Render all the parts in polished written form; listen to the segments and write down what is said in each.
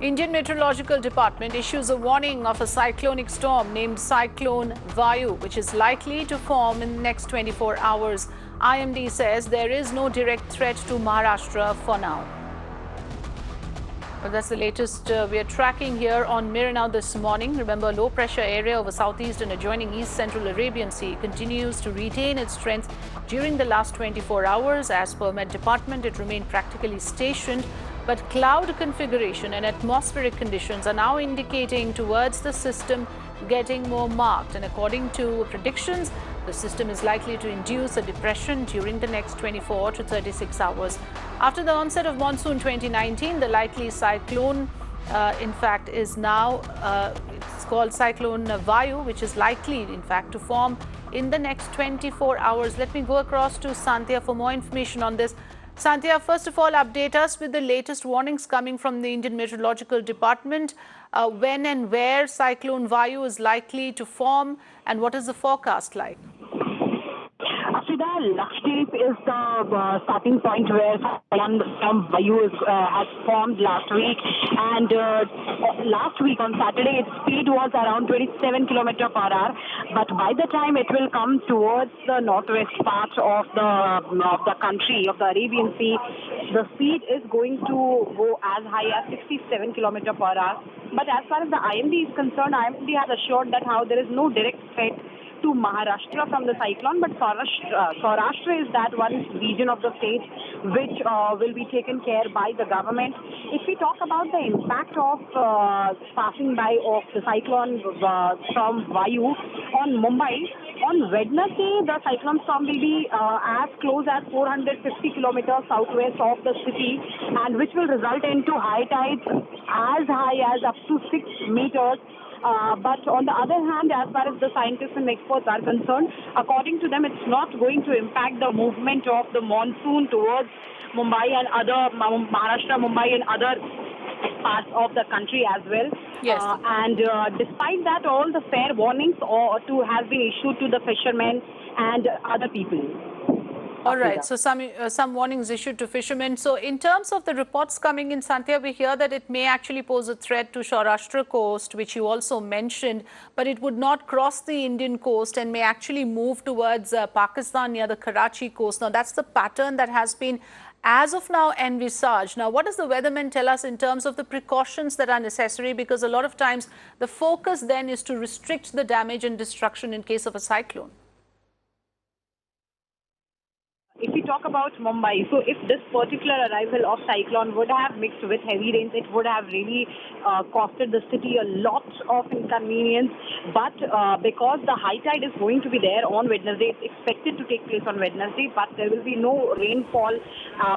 Indian Meteorological Department issues a warning of a cyclonic storm named Cyclone Vayu, which is likely to form in the next 24 hours. IMD says there is no direct threat to Maharashtra for now. Well, that's the latest we are tracking here on Mir Now this morning. Remember, low pressure area over southeast and adjoining east central Arabian Sea continues to retain its strength during the last 24 hours. As per Met Department, it remained practically stationed, but cloud configuration and atmospheric conditions are now indicating towards the system getting more marked. And according to predictions, the system is likely to induce a depression during the next 24 to 36 hours. After the onset of monsoon 2019, the likely cyclone, in fact, is now, it's called Cyclone Vayu, which is likely, in fact, to form in the next 24 hours. Let me go across to Sandhya for more information on this. Sandhya, first of all, update us with the latest warnings coming from the Indian Meteorological Department. When and where Cyclone Vayu is likely to form, and what is the forecast like? Lakshadweep is the starting point where some Vayu has formed last week, and last week on Saturday its speed was around 27 km/h, but by the time it will come towards the northwest part of the country, of the Arabian Sea, the speed is going to go as high as 67 km/h. But as far as the IMD is concerned, IMD has assured that there is no direct threat to Maharashtra from the cyclone, but Saurashtra is that one region of the state which will be taken care by the government. If we talk about the impact of passing by of the cyclone from Vayu on Mumbai, on Wednesday the cyclone storm will be as close as 450 kilometers southwest of the city, and which will result into high tides as high as up to 6 meters. But on the other hand, as far as the scientists and experts are concerned, according to them, it's not going to impact the movement of the monsoon towards Mumbai and other Maharashtra, Mumbai and other parts of the country as well. Yes. And despite that, all the fair warnings have been issued to the fishermen and other people. All right, so some warnings issued to fishermen. So in terms of the reports coming in, Sandhya, we hear that it may actually pose a threat to Saurashtra coast, which you also mentioned, but it would not cross the Indian coast and may actually move towards Pakistan near the Karachi coast. Now, that's the pattern that has been, as of now, envisaged. Now, what does the weatherman tell us in terms of the precautions that are necessary? Because a lot of times the focus then is to restrict the damage and destruction in case of a cyclone. If we talk about Mumbai, so if this particular arrival of cyclone would have mixed with heavy rains, it would have really costed the city a lot of inconvenience. But because the high tide is going to be there on Wednesday, it's expected to take place on Wednesday, but there will be no rainfall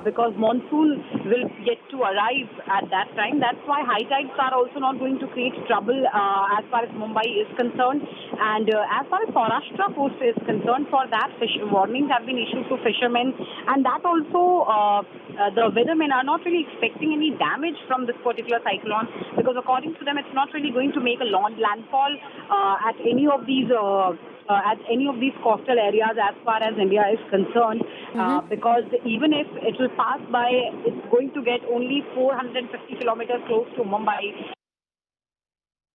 because monsoon will get to arrive at that time. That's why high tides are also not going to create trouble as far as Mumbai is concerned. And as far as Maharashtra coast is concerned, for that, warnings have been issued to fishermen. And that also, the weathermen are not really expecting any damage from this particular cyclone, because according to them, it's not really going to make a landfall at any of these coastal areas as far as India is concerned, because even if it will pass by, it's going to get only 450 kilometers close to Mumbai.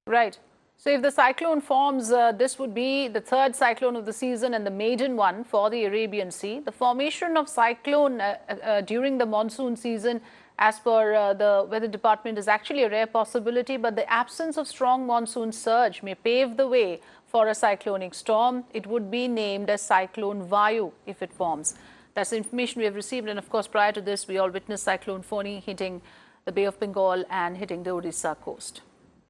Right. So if the cyclone forms, this would be the third cyclone of the season and the maiden one for the Arabian Sea. The formation of cyclone during the monsoon season, as per the Weather Department, is actually a rare possibility, but the absence of strong monsoon surge may pave the way for a cyclonic storm. It would be named as Cyclone Vayu if it forms. That's the information we have received, and of course prior to this we all witnessed Cyclone Foni hitting the Bay of Bengal and hitting the Odisha coast.